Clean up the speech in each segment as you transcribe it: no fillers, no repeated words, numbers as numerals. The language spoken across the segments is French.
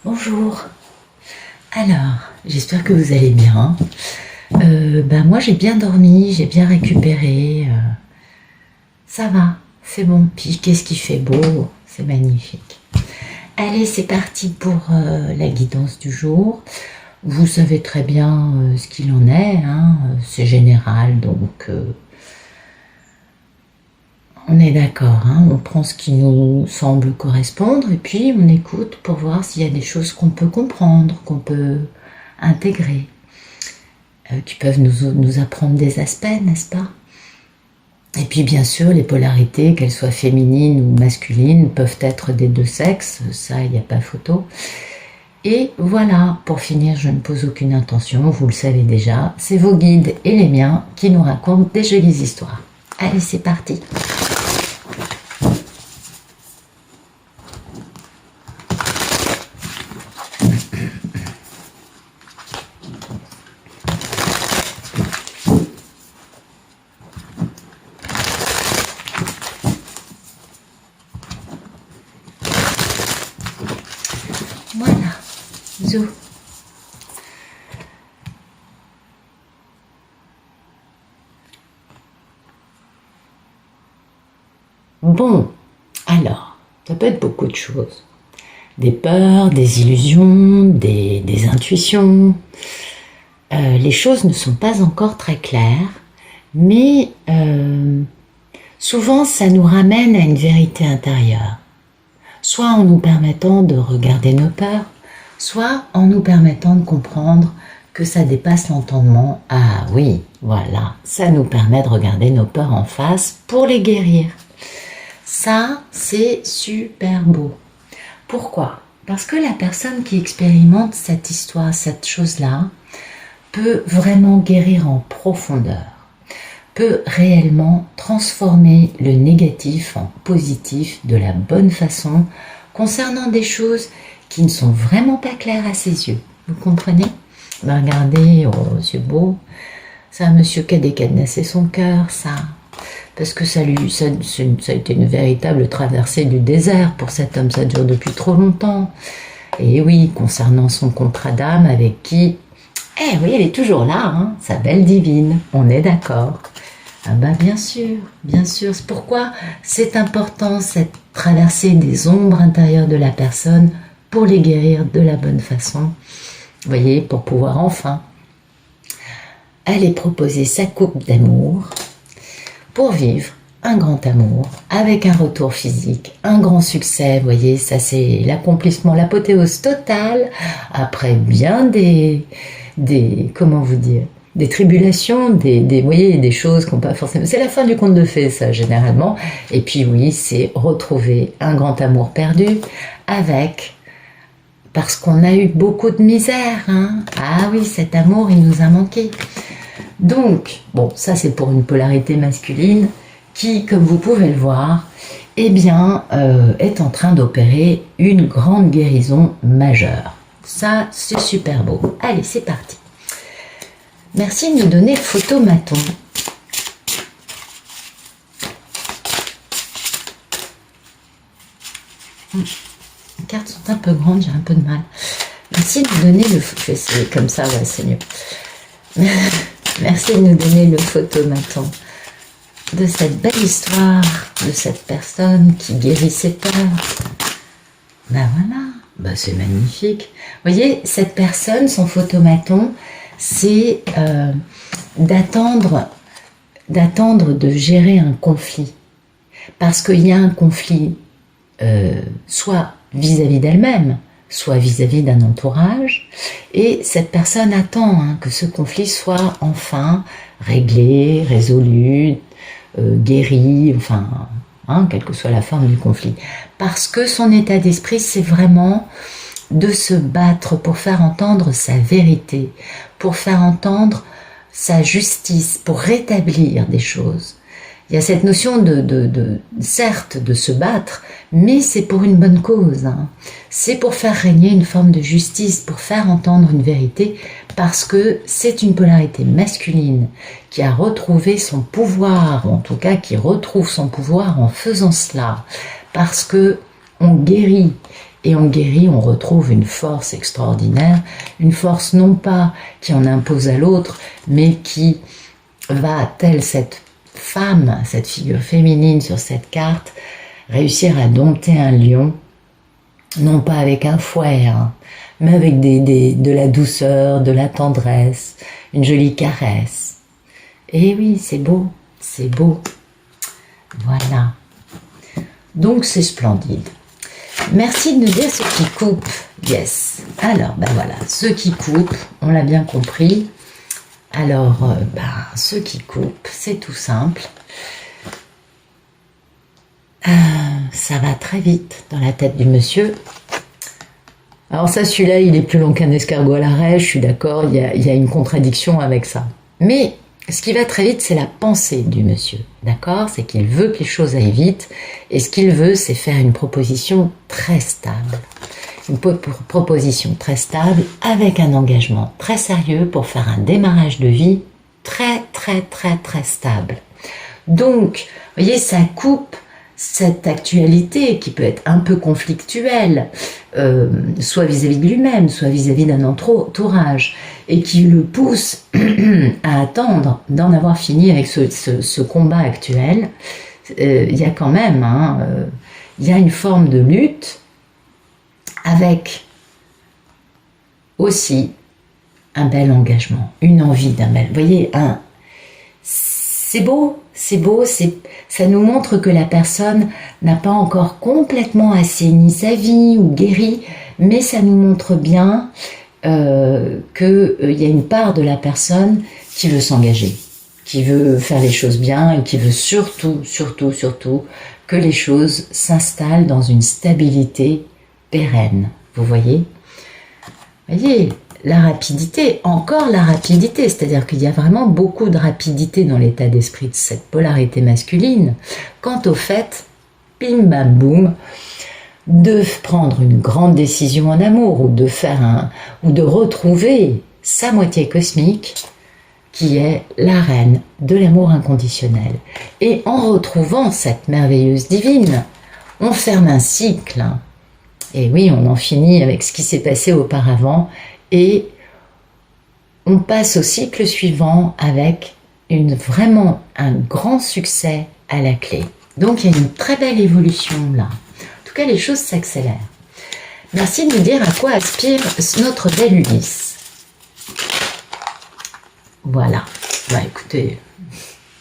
Bonjour. Alors, j'espère que vous allez bien. Moi j'ai bien dormi, j'ai bien récupéré. Ça va, c'est bon. Puis qu'est-ce qui fait beau? C'est magnifique. Allez, c'est parti pour la guidance du jour. Vous savez très bien ce qu'il en est, hein. C'est général, donc on est d'accord, hein. On prend ce qui nous semble correspondre et puis on écoute pour voir s'il y a des choses qu'on peut comprendre, qu'on peut intégrer, qui peuvent nous apprendre des aspects, n'est-ce pas? Et puis bien sûr, les polarités, qu'elles soient féminines ou masculines, peuvent être des deux sexes, ça, il n'y a pas photo. Et voilà, pour finir, je ne pose aucune intention, vous le savez déjà, c'est vos guides et les miens qui nous racontent des jolies histoires. Allez, c'est parti. Voilà, Zo. Bon, alors, ça peut être beaucoup de choses. Des peurs, des illusions, des intuitions. Les choses ne sont pas encore très claires, mais souvent ça nous ramène à une vérité intérieure. Soit en nous permettant de regarder nos peurs, soit en nous permettant de comprendre que ça dépasse l'entendement. Ah oui, voilà, ça nous permet de regarder nos peurs en face pour les guérir. Ça, c'est super beau. Pourquoi? Parce que la personne qui expérimente cette histoire, cette chose-là, peut vraiment guérir en profondeur, peut réellement transformer le négatif en positif de la bonne façon concernant des choses qui ne sont vraiment pas claires à ses yeux. Vous comprenez? Ben regardez, oh c'est beau, c'est un monsieur qui a décadenassé son cœur, ça. Parce que ça a été une véritable traversée du désert pour cet homme, ça dure depuis trop longtemps. Et oui, concernant son contrat d'âme avec qui, eh oui, elle est toujours là, hein, sa belle divine, on est d'accord. Ah bah bien sûr, c'est pourquoi c'est important cette traversée des ombres intérieures de la personne pour les guérir de la bonne façon. Vous voyez, pour pouvoir enfin aller proposer sa coupe d'amour pour vivre un grand amour avec un retour physique, un grand succès. Vous voyez, ça c'est l'accomplissement, l'apothéose totale après bien comment vous dire, des tribulations, vous voyez, des choses qu'on pas forcément. C'est la fin du conte de fées, ça, généralement. Et puis oui, c'est retrouver un grand amour perdu parce qu'on a eu beaucoup de misère, hein. Ah oui, cet amour, il nous a manqué. Donc, bon, ça c'est pour une polarité masculine qui, comme vous pouvez le voir, eh bien, est en train d'opérer une grande guérison majeure. Ça, c'est super beau. Allez, c'est parti. Merci de nous donner le photomaton. Les cartes sont un peu grandes, j'ai un peu de mal. Merci de nous donner le... Je vais essayer comme ça, ouais, c'est mieux. Merci de nous donner le photomaton de cette belle histoire, de cette personne qui guérit ses peurs. Ben voilà, ben c'est magnifique. Vous voyez, cette personne, son photomaton, c'est d'attendre de gérer un conflit. Parce qu'il y a un conflit soit vis-à-vis d'elle-même, soit vis-à-vis d'un entourage, et cette personne attend que ce conflit soit enfin réglé, résolu, guéri, enfin, quelle que soit la forme du conflit. Parce que son état d'esprit, c'est vraiment de se battre pour faire entendre sa vérité, pour faire entendre sa justice, pour rétablir des choses. Il y a cette notion certes, de se battre, mais c'est pour une bonne cause. C'est pour faire régner une forme de justice, pour faire entendre une vérité, parce que c'est une polarité masculine qui a retrouvé son pouvoir, ou en tout cas qui retrouve son pouvoir en faisant cela, parce que on guérit Et en guéri, on retrouve une force extraordinaire, une force non pas qui en impose à l'autre, mais qui va, telle cette femme, cette figure féminine sur cette carte, réussir à dompter un lion, non pas avec un fouet, hein, mais avec de la douceur, de la tendresse, une jolie caresse. Et oui, c'est beau, c'est beau. Voilà. Donc c'est splendide. Merci de nous dire ce qui coupe. Yes. Alors, ben voilà, ceux qui coupent, on l'a bien compris. Alors, ceux qui coupent, c'est tout simple. Ça va très vite dans la tête du monsieur. Alors ça, celui-là, il est plus long qu'un escargot à l'arrêt, je suis d'accord, il y a une contradiction avec ça. Mais ce qui va très vite, c'est la pensée du monsieur, d'accord? C'est qu'il veut que les choses aillent vite, et ce qu'il veut, c'est faire une proposition très stable. Une proposition très stable, avec un engagement très sérieux pour faire un démarrage de vie très, très, très, très stable. Donc, vous voyez, ça coupe cette actualité qui peut être un peu conflictuelle, soit vis-à-vis de lui-même, soit vis-à-vis d'un entourage, et qui le pousse à attendre d'en avoir fini avec ce combat actuel. Il y a quand même, il y a une forme de lutte avec aussi un bel engagement, une envie d'un bel... Vous voyez, c'est beau, ça nous montre que la personne n'a pas encore complètement assaini sa vie ou guéri, mais ça nous montre bien qu'il y a une part de la personne qui veut s'engager, qui veut faire les choses bien et qui veut surtout que les choses s'installent dans une stabilité pérenne. Vous voyez ? Vous voyez, la rapidité, encore la rapidité, c'est-à-dire qu'il y a vraiment beaucoup de rapidité dans l'état d'esprit de cette polarité masculine. Quant au fait, bim bam boum, de prendre une grande décision en amour ou de retrouver sa moitié cosmique qui est la reine de l'amour inconditionnel. Et en retrouvant cette merveilleuse divine, on ferme un cycle. Et oui, on en finit avec ce qui s'est passé auparavant et on passe au cycle suivant avec vraiment un grand succès à la clé. Donc il y a une très belle évolution là. En tout cas, les choses s'accélèrent. Merci de nous dire à quoi aspire notre belle Ulysse. Voilà. Écoutez,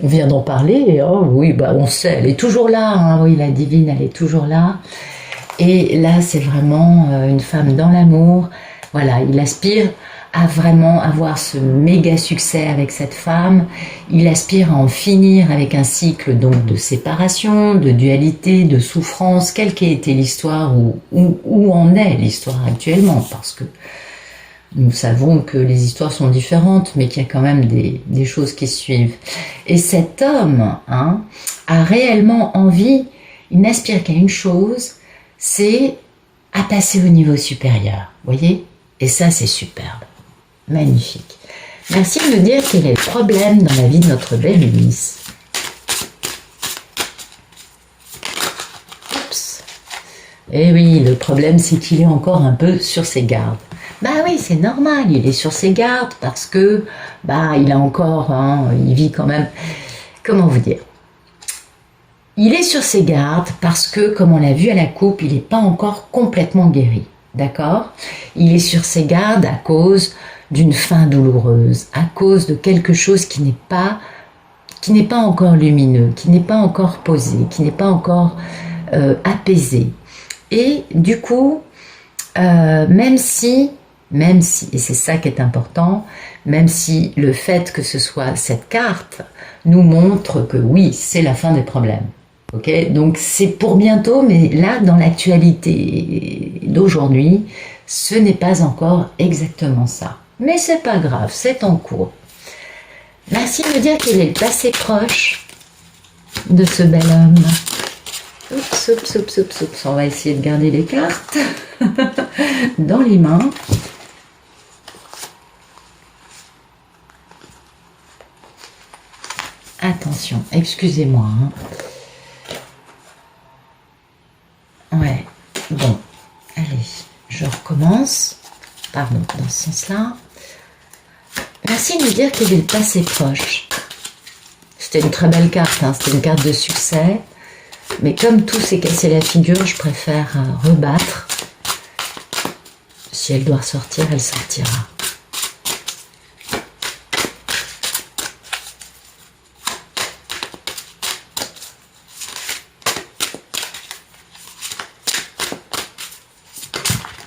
on vient d'en parler. Oh oui, on sait, elle est toujours là. Oui, la divine, elle est toujours là. Et là, c'est vraiment une femme dans l'amour. Voilà, il aspire à vraiment avoir ce méga succès avec cette femme. Il aspire à en finir avec un cycle donc de séparation, de dualité, de souffrance, quelle qu'ait été l'histoire où en est l'histoire actuellement, parce que nous savons que les histoires sont différentes, mais qu'il y a quand même des choses qui suivent. Et cet homme a réellement envie, il n'aspire qu'à une chose, c'est à passer au niveau supérieur, voyez? Et ça, c'est superbe. Magnifique. Merci de me dire quel est le problème dans la vie de notre belle Ulysse. Oups. Eh oui, le problème, c'est qu'il est encore un peu sur ses gardes. Bah oui, c'est normal, il est sur ses gardes parce que, il a encore, il vit quand même, comment vous dire? Il est sur ses gardes parce que, comme on l'a vu à la coupe, il n'est pas encore complètement guéri. D'accord? Il est sur ses gardes à cause d'une fin douloureuse, à cause de quelque chose qui n'est pas encore lumineux, qui n'est pas encore posé, qui n'est pas encore apaisé. Et du coup, même si, et c'est ça qui est important, même si le fait que ce soit cette carte nous montre que oui, c'est la fin des problèmes. Okay, donc c'est pour bientôt, mais là, dans l'actualité d'aujourd'hui, ce n'est pas encore exactement ça. Mais c'est pas grave, c'est en cours. Merci de me dire quel est le passé proche de ce bel homme. Oups. On va essayer de garder les cartes dans les mains. Attention, excusez-moi. Ouais, bon, alors, je recommence. Pardon, dans ce sens-là. Merci de me dire quel est le passé proche. C'était une très belle carte, hein, c'était une carte de succès. Mais comme tout s'est cassé la figure, je préfère rebattre. Si elle doit ressortir, elle sortira.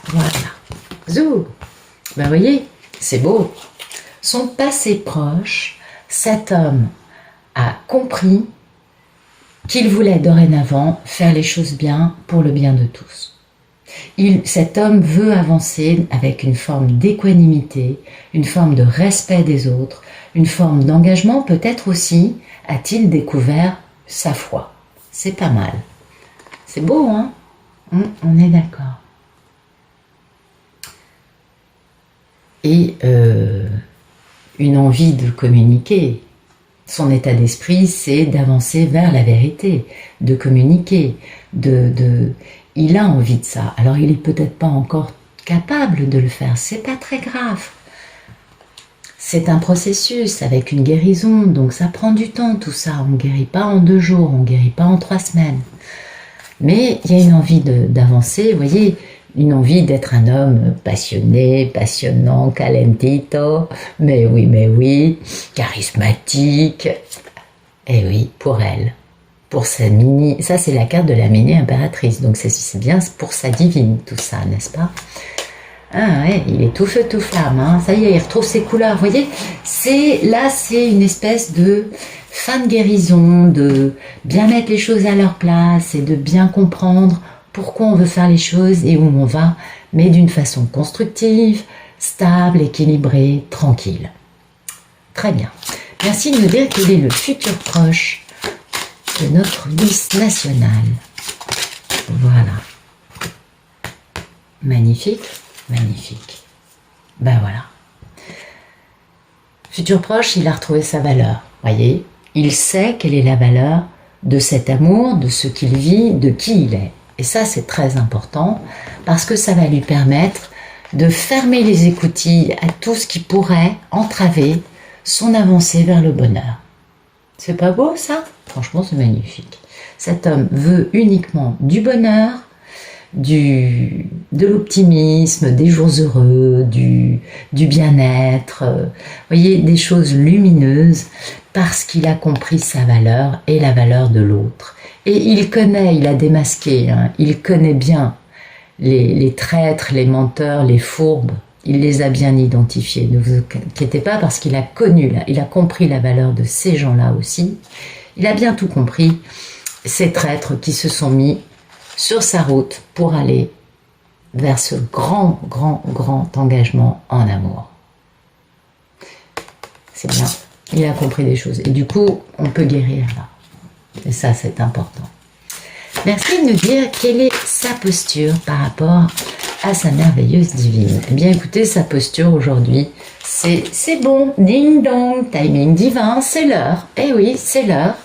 Voilà. Zou. Ben vous voyez, c'est beau. Son passé proche, cet homme a compris qu'il voulait dorénavant faire les choses bien pour le bien de tous. Cet homme veut avancer avec une forme d'équanimité, une forme de respect des autres, une forme d'engagement, peut-être aussi a-t-il découvert sa foi. C'est pas mal. C'est beau, hein? On est d'accord. Et une envie de communiquer. Son état d'esprit, c'est d'avancer vers la vérité, de communiquer, il a envie de ça. Alors, il n'est peut-être pas encore capable de le faire, c'est pas très grave. C'est un processus avec une guérison, donc ça prend du temps tout ça. On ne guérit pas en 2 jours, on ne guérit pas en 3 semaines. Mais il y a une envie d'avancer, vous voyez, une envie d'être un homme passionné, passionnant, calentito, mais oui, charismatique. Et oui, pour elle, pour sa mini, ça c'est la carte de la mini impératrice, donc c'est bien pour sa divine tout ça, n'est-ce pas? Ah ouais, il est tout feu tout flamme, hein. Ça y est, il retrouve ses couleurs, vous voyez, c'est une espèce de fin de guérison, de bien mettre les choses à leur place et de bien comprendre pourquoi on veut faire les choses et où on va, mais d'une façon constructive, stable, équilibrée, tranquille. Très bien. Merci de me dire quel est le futur proche de notre liste nationale. Voilà. Magnifique, magnifique. Ben voilà. Futur proche, il a retrouvé sa valeur. Voyez, il sait quelle est la valeur de cet amour, de ce qu'il vit, de qui il est. Et ça, c'est très important parce que ça va lui permettre de fermer les écoutilles à tout ce qui pourrait entraver son avancée vers le bonheur. C'est pas beau, ça? Franchement, c'est magnifique. Cet homme veut uniquement du bonheur, de l'optimisme, des jours heureux, du bien-être, voyez, des choses lumineuses parce qu'il a compris sa valeur et la valeur de l'autre. Et il a démasqué, hein, il connaît bien les traîtres, les menteurs, les fourbes, il les a bien identifiés. Ne vous inquiétez pas parce qu'il a il a compris la valeur de ces gens-là aussi. Il a bien tout compris, ces traîtres qui se sont mis sur sa route pour aller vers ce grand engagement en amour. C'est bien, il a compris des choses. Et du coup, on peut guérir là. Et ça, c'est important. Merci de nous dire quelle est sa posture par rapport à sa merveilleuse divine. Eh bien, écoutez, sa posture aujourd'hui, c'est bon, ding dong, timing divin, c'est l'heure. Eh oui, c'est l'heure.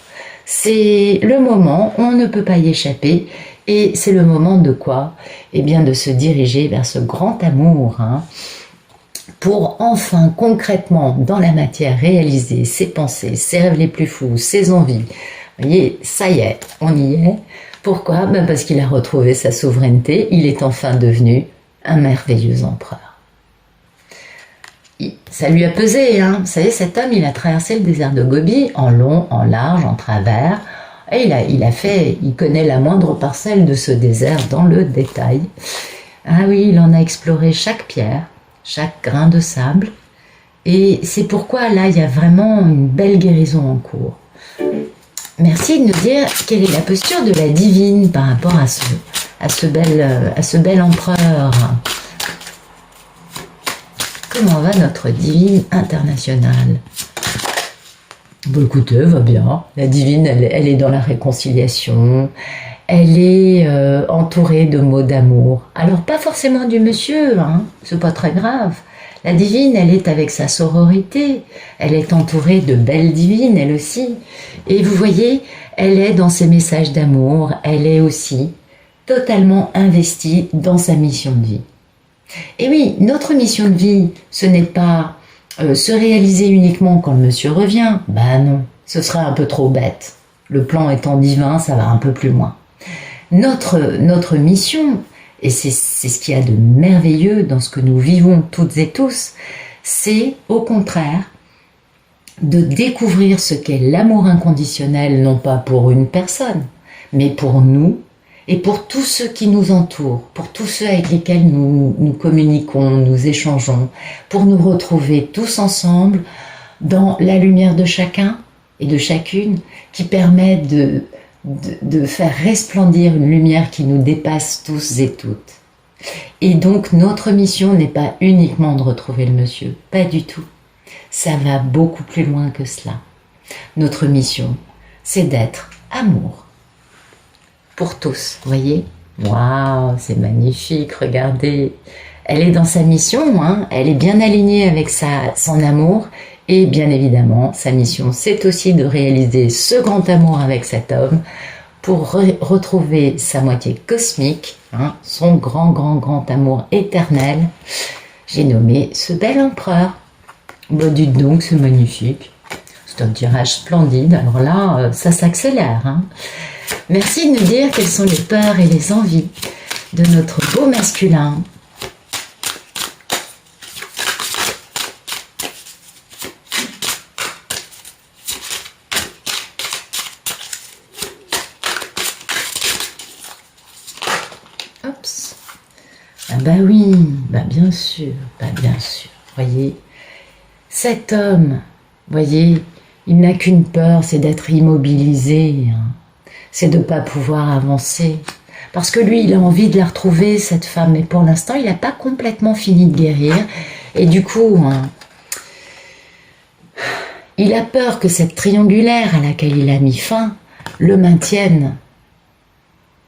C'est le moment, on ne peut pas y échapper. Et c'est le moment de quoi? Eh bien, de se diriger vers ce grand amour, hein, pour enfin, concrètement, dans la matière, réaliser ses pensées, ses rêves les plus fous, ses envies. Vous voyez, ça y est, on y est. Pourquoi? Ben parce qu'il a retrouvé sa souveraineté, il est enfin devenu un merveilleux empereur. Ça lui a pesé, hein. Vous savez, cet homme, il a traversé le désert de Gobi en long, en large, en travers. Et il connaît la moindre parcelle de ce désert dans le détail. Ah oui, il en a exploré chaque pierre, chaque grain de sable. Et c'est pourquoi là, il y a vraiment une belle guérison en cours. Merci de nous dire quelle est la posture de la divine par rapport à ce bel empereur. Comment va notre divine internationale? Bon, écoutez, va bien. La divine, elle est dans la réconciliation. Elle est entourée de mots d'amour. Alors, pas forcément du monsieur, hein. C'est pas très grave. La divine, elle est avec sa sororité. Elle est entourée de belles divines, elle aussi. Et vous voyez, elle est dans ses messages d'amour. Elle est aussi totalement investi dans sa mission de vie. Et oui, notre mission de vie, ce n'est pas se réaliser uniquement quand le monsieur revient. Bah non, ce serait un peu trop bête. Le plan étant divin, ça va un peu plus loin. Notre mission, et c'est ce qu'il y a de merveilleux dans ce que nous vivons toutes et tous, c'est au contraire de découvrir ce qu'est l'amour inconditionnel, non pas pour une personne, mais pour nous et pour tous ceux qui nous entourent, pour tous ceux avec lesquels nous communiquons, nous échangeons, pour nous retrouver tous ensemble dans la lumière de chacun et de chacune qui permet de faire resplendir une lumière qui nous dépasse tous et toutes. Et donc notre mission n'est pas uniquement de retrouver le monsieur, pas du tout. Ça va beaucoup plus loin que cela. Notre mission, c'est d'être amour. Pour tous, vous voyez? Waouh, c'est magnifique, regardez. Elle est dans sa mission, hein, elle est bien alignée avec son amour. Et bien évidemment, sa mission, c'est aussi de réaliser ce grand amour avec cet homme pour retrouver sa moitié cosmique, hein, son grand amour éternel. J'ai nommé ce bel empereur. Bah, dites donc, c'est magnifique. C'est un tirage splendide. Alors là, ça s'accélère. Hein. Merci de nous dire quelles sont les peurs et les envies de notre beau masculin. Oups. Ah bah oui, bah bien sûr, voyez. Cet homme, voyez, il n'a qu'une peur, c'est d'être immobilisé, hein. C'est de ne pas pouvoir avancer. Parce que lui, il a envie de la retrouver, cette femme, mais pour l'instant, il n'a pas complètement fini de guérir. Et du coup, hein, il a peur que cette triangulaire à laquelle il a mis fin le maintienne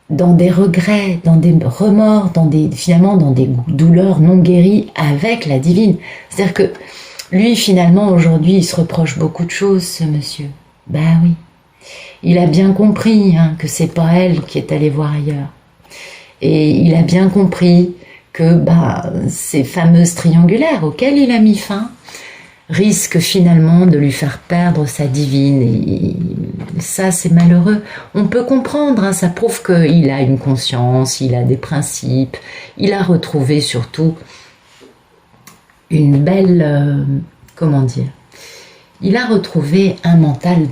dans des regrets, dans des remords, finalement dans des douleurs non guéries avec la divine. C'est-à-dire que lui, finalement, aujourd'hui, il se reproche beaucoup de choses, ce monsieur. Bah oui. Il a bien compris hein, que c'est pas elle qui est allée voir ailleurs. Et il a bien compris que ces fameuses triangulaires auxquelles il a mis fin risquent finalement de lui faire perdre sa divine. Et ça, c'est malheureux. On peut comprendre, hein, ça prouve qu'il a une conscience, il a des principes, il a retrouvé surtout une belle... comment dire? Il a retrouvé un mental...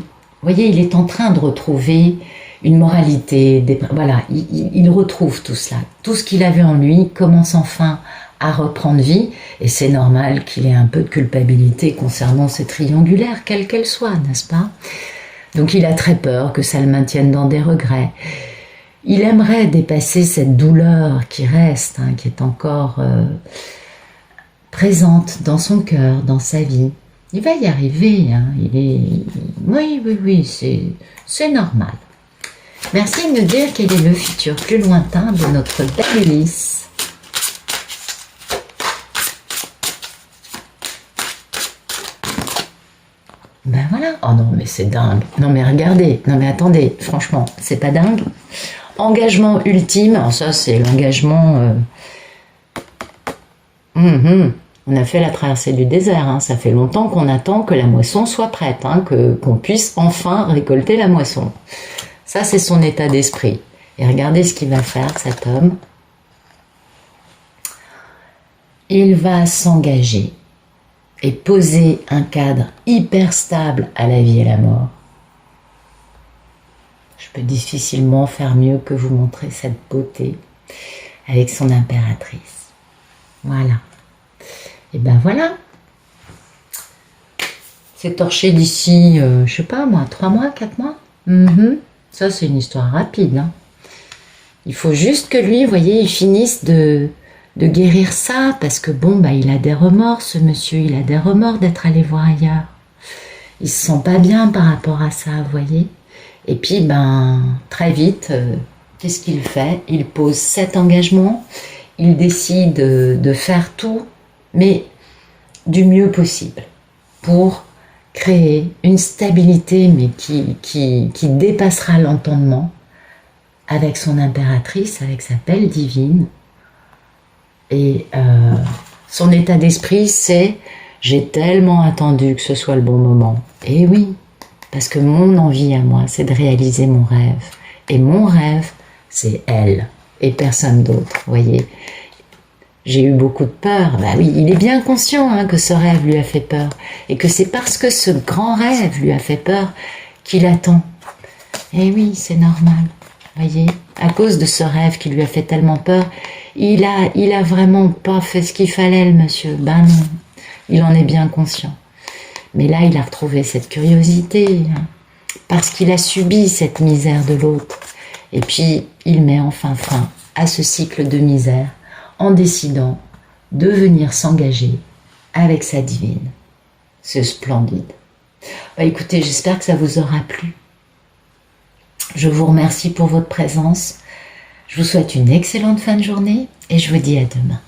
Vous voyez, il est en train de retrouver une moralité, voilà, il retrouve tout cela. Tout ce qu'il avait en lui commence enfin à reprendre vie, et c'est normal qu'il ait un peu de culpabilité concernant ces triangulaires, quelles qu'elles soient, n'est-ce pas? Donc il a très peur que ça le maintienne dans des regrets. Il aimerait dépasser cette douleur qui reste, hein, qui est encore présente dans son cœur, dans sa vie. Il va y arriver, hein. Oui, c'est normal. Merci de nous dire quel est le futur plus lointain de notre belle Ulysse. Ben voilà. Oh non, mais c'est dingue. Non, mais regardez. Non, mais attendez. Franchement, c'est pas dingue. Engagement ultime. Alors ça, c'est l'engagement... On a fait la traversée du désert, hein. Ça fait longtemps qu'on attend que la moisson soit prête, hein, qu'on puisse enfin récolter la moisson. Ça, c'est son état d'esprit. Et regardez ce qu'il va faire, cet homme. Il va s'engager et poser un cadre hyper stable à la vie et la mort. Je peux difficilement faire mieux que vous montrer cette beauté avec son impératrice. Voilà. Et ben voilà, c'est torché d'ici, je sais pas moi, 3 mois, 4 mois. Ça, c'est une histoire rapide. Hein. Il faut juste que lui, vous voyez, il finisse de guérir ça, parce que bon, il a des remords, ce monsieur, il a des remords d'être allé voir ailleurs. Il se sent pas bien par rapport à ça, vous voyez. Et puis, très vite, qu'est-ce qu'il fait? Il pose cet engagement, il décide de faire tout, mais du mieux possible, pour créer une stabilité, mais qui dépassera l'entendement avec son impératrice, avec sa belle divine. Et son état d'esprit, c'est « j'ai tellement attendu que ce soit le bon moment ». Et oui, parce que mon envie à moi, c'est de réaliser mon rêve. Et mon rêve, c'est elle et personne d'autre, voyez. J'ai eu beaucoup de peur. Bah oui, il est bien conscient hein, que ce rêve lui a fait peur. Et que c'est parce que ce grand rêve lui a fait peur qu'il attend. Et oui, c'est normal. Voyez, à cause de ce rêve qui lui a fait tellement peur, il a vraiment pas fait ce qu'il fallait, le monsieur. Ben non, il en est bien conscient. Mais là, il a retrouvé cette curiosité, hein, parce qu'il a subi cette misère de l'autre. Et puis, il met enfin fin à ce cycle de misère en décidant de venir s'engager avec sa divine. C'est splendide. Bah, écoutez, j'espère que ça vous aura plu. Je vous remercie pour votre présence. Je vous souhaite une excellente fin de journée et je vous dis à demain.